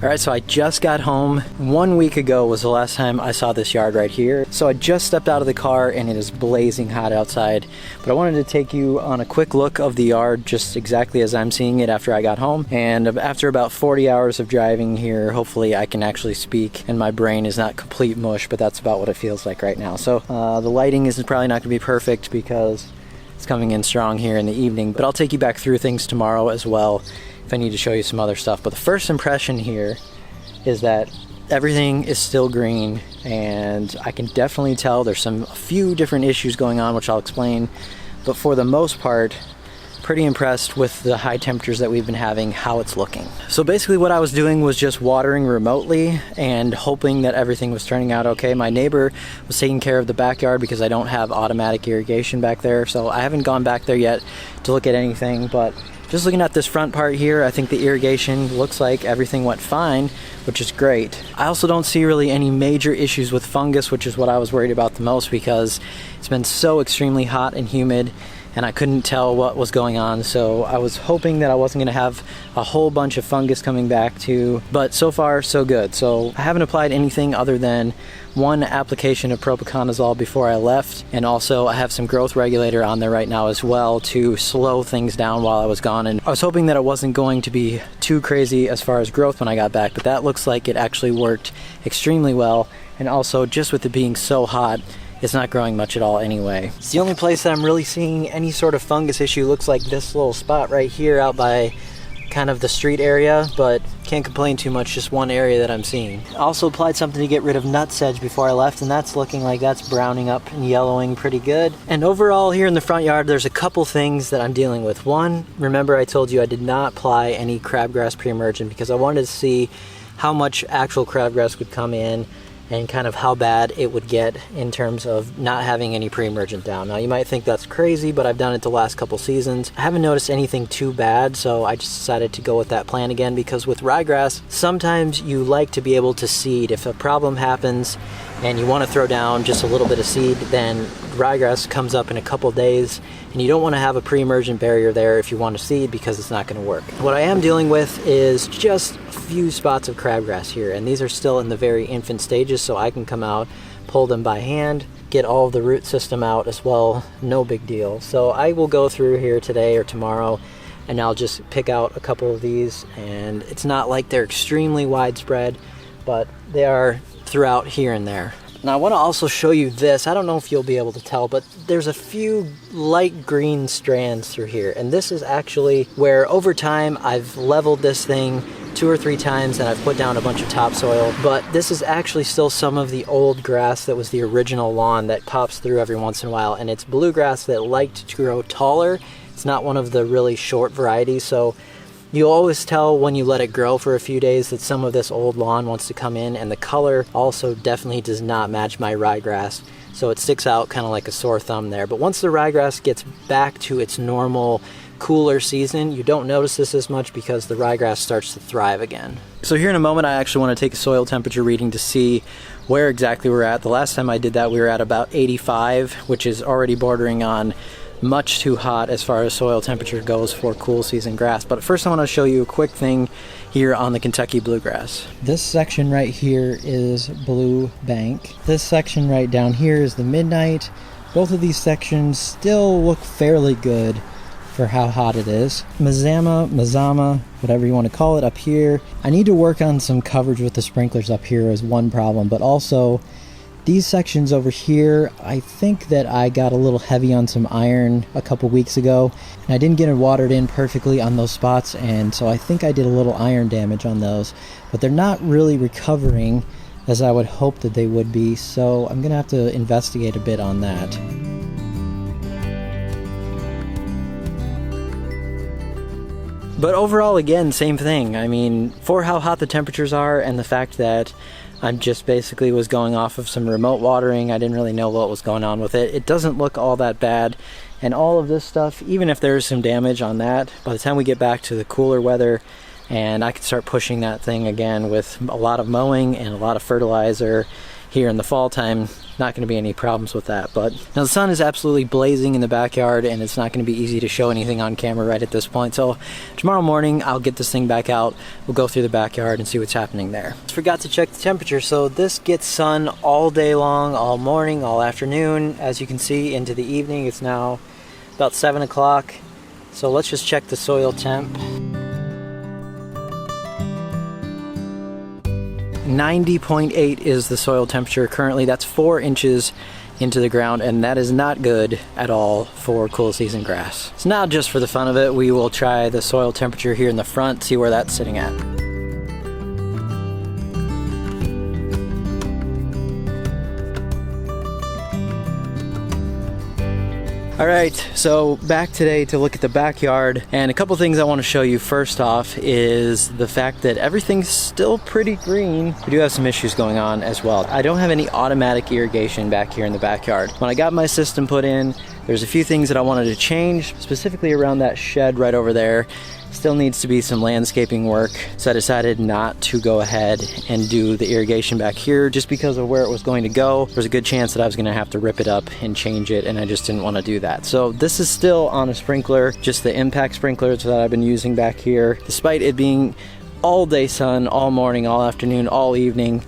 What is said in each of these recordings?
Alright, so I just got home. 1 week ago was the last time I saw this yard right here. So I just stepped out of the car and it is blazing hot outside. But I wanted to take you on a quick look of the yard just exactly as I'm seeing it after I got home. And after about 40 hours of driving here, hopefully I can actually speak and my brain is not complete mush, but that's about what it feels like right now. So the lighting is probably not going to be perfect because it's coming in strong here in the evening, but I'll take you back through things tomorrow as well if I need to show you some other stuff. But the first impression here is that everything is still green, and I can definitely tell there's a few different issues going on, which I'll explain, but for the most part, pretty impressed with the high temperatures that we've been having, how it's looking. So basically what I was doing was just watering remotely and hoping that everything was turning out okay. My neighbor was taking care of the backyard because I don't have automatic irrigation back there, so I haven't gone back there yet to look at anything, but just looking at this front part here, I think the irrigation looks like everything went fine, which is great. I also don't see really any major issues with fungus, which is what I was worried about the most because it's been so extremely hot and humid and I couldn't tell what was going on, so I was hoping that I wasn't going to have a whole bunch of fungus coming back too, but so far so good. So I haven't applied anything other than one application of propiconazole before I left, and also I have some growth regulator on there right now as well to slow things down while I was gone. And I was hoping that it wasn't going to be too crazy as far as growth when I got back, but that looks like it actually worked extremely well. And also just with it being so hot, it's not growing much at all anyway. It's the only place that I'm really seeing any sort of fungus issue looks like this little spot right here out by kind of the street area, but can't complain too much, just one area that I'm seeing. I also applied something to get rid of nutsedge before I left, and that's looking like that's browning up and yellowing pretty good. And overall here in the front yard, there's a couple things that I'm dealing with. One, remember I told you I did not apply any crabgrass pre-emergent because I wanted to see how much actual crabgrass would come in and kind of how bad it would get in terms of not having any pre-emergent down. Now you might think that's crazy, but I've done it the last couple seasons. I haven't noticed anything too bad, so I just decided to go with that plan again, because with ryegrass, sometimes you like to be able to seed. If a problem happens and you want to throw down just a little bit of seed, then ryegrass comes up in a couple days, and you don't want to have a pre-emergent barrier there if you want to seed, because it's not going to work. What I am dealing with is just a few spots of crabgrass here, and these are still in the very infant stages, so I can come out, pull them by hand, get all of the root system out as well, no big deal. So I will go through here today or tomorrow, and I'll just pick out a couple of these, and it's not like they're extremely widespread, but they are throughout here and there. Now I want to also show you this. I don't know if you'll be able to tell, but there's a few light green strands through here, and this is actually where over time I've leveled this thing 2 or 3 times and I've put down a bunch of topsoil, but this is actually still some of the old grass that was the original lawn that pops through every once in a while, and it's bluegrass that liked to grow taller. It's not one of the really short varieties, so you'll always tell when you let it grow for a few days that some of this old lawn wants to come in, and the color also definitely does not match my ryegrass, so it sticks out kind of like a sore thumb there. But once the ryegrass gets back to its normal cooler season, you don't notice this as much because the ryegrass starts to thrive again. So here in a moment I actually want to take a soil temperature reading to see where exactly we're at. The last time I did that we were at about 85, which is already bordering on much too hot as far as soil temperature goes for cool season grass. But first I want to show you a quick thing here on the Kentucky bluegrass. This section right here is Blue Bank. This section right down here is the Midnight. Both of these sections still look fairly good for how hot it is. Mazama, whatever you want to call it up here. I need to work on some coverage with the sprinklers up here as one problem, but also these sections over here, I think that I got a little heavy on some iron a couple weeks ago, and I didn't get it watered in perfectly on those spots, and so I think I did a little iron damage on those, but they're not really recovering as I would hope that they would be, so I'm gonna have to investigate a bit on that. But overall, again, same thing. I mean, for how hot the temperatures are and the fact that I just basically was going off of some remote watering, I didn't really know what was going on with it. It doesn't look all that bad. And all of this stuff, even if there's some damage on that, by the time we get back to the cooler weather and I can start pushing that thing again with a lot of mowing and a lot of fertilizer here in the fall time, not going to be any problems with that. But now the sun is absolutely blazing in the backyard, and it's not going to be easy to show anything on camera right at this point. So tomorrow morning I'll get this thing back out, we'll go through the backyard and see what's happening there. Forgot to check the temperature, so this gets sun all day long, all morning, all afternoon. As you can see, into the evening. It's now about 7 o'clock. So let's just check the soil temp. 90.8 is the soil temperature currently. That's 4 inches into the ground, and that is not good at all for cool season grass. So now, just for the fun of it, we will try the soil temperature here in the front, see where that's sitting at. All right, so back today to look at the backyard, and a couple things I want to show you. First off is the fact that everything's still pretty green. We do have some issues going on as well. I don't have any automatic irrigation back here in the backyard. When I got my system put in, there's a few things that I wanted to change, specifically around that shed right over there. Still needs to be some landscaping work, so I decided not to go ahead and do the irrigation back here just because of where it was going to go. There's a good chance that I was going to have to rip it up and change it, and I just didn't want to do that. So this is still on a sprinkler, just the impact sprinklers that I've been using back here. Despite it being all day sun, all morning, all afternoon, all evening,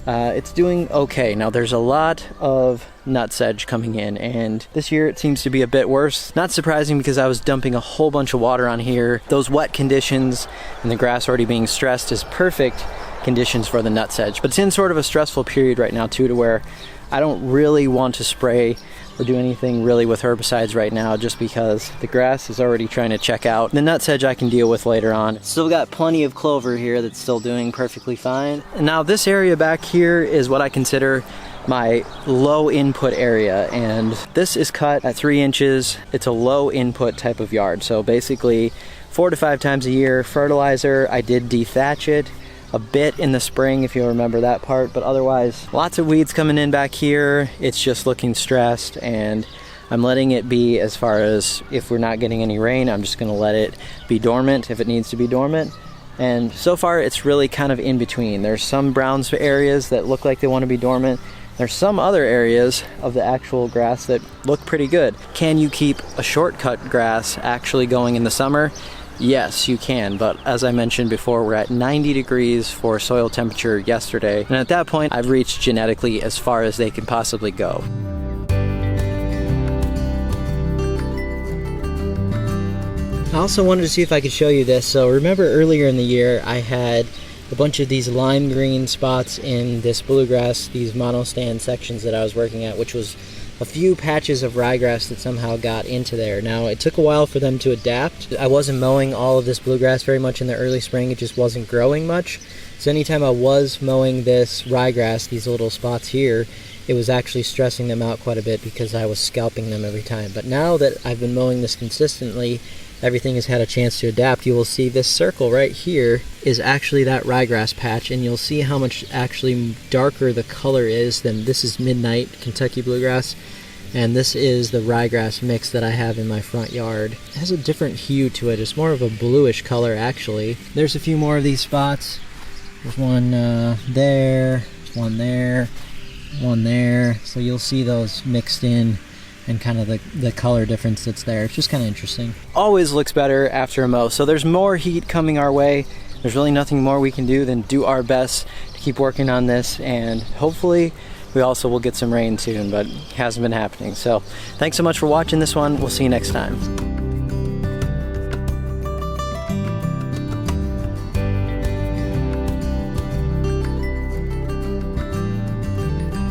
it's doing okay. Now there's a lot of nutsedge coming in, and this year it seems to be a bit worse. Not surprising, because I was dumping a whole bunch of water on here. Those wet conditions and the grass already being stressed is perfect conditions for the nutsedge. But it's in sort of a stressful period right now too, to where I don't really want to spray or do anything really with herbicides right now, just because the grass is already trying to check out. The nutsedge I can deal with later on. Still got plenty of clover here that's still doing perfectly fine. And now this area back here is what I consider my low input area, and this is cut at 3 inches. It's a low input type of yard, so basically 4 to 5 times a year. Fertilizer, I did dethatch it a bit in the spring, if you remember that part, but otherwise lots of weeds coming in back here. It's just looking stressed, and I'm letting it be. As far as if we're not getting any rain, I'm just going to let it be dormant if it needs to be dormant. And so far it's really kind of in between. There's some brown areas that look like they want to be dormant. There's some other areas of the actual grass that look pretty good. Can you keep a shortcut grass actually going in the summer? Yes, you can, but as I mentioned before, we're at 90 degrees for soil temperature yesterday, and at that point I've reached genetically as far as they can possibly go. I also wanted to see if I could show you this. So remember earlier in the year I had a bunch of these lime green spots in this bluegrass, these monostand sections that I was working at, which was a few patches of ryegrass that somehow got into there. Now, it took a while for them to adapt. I wasn't mowing all of this bluegrass very much in the early spring. It just wasn't growing much. So anytime I was mowing this ryegrass, these little spots here, it was actually stressing them out quite a bit because I was scalping them every time. But now that I've been mowing this consistently, everything has had a chance to adapt. You will see this circle right here is actually that ryegrass patch, and you'll see how much actually darker the color is than this is Midnight Kentucky Bluegrass, and this is the ryegrass mix that I have in my front yard. It has a different hue to it. It's more of a bluish color actually. There's a few more of these spots. There's one there, there's one there, one there. So you'll see those mixed in and kind of the color difference that's there. It's just kind of interesting. Always looks better after a mow. So there's more heat coming our way. There's really nothing more we can do than do our best to keep working on this, and hopefully we also will get some rain soon, but it hasn't been happening. So thanks so much for watching this one. We'll see you next time.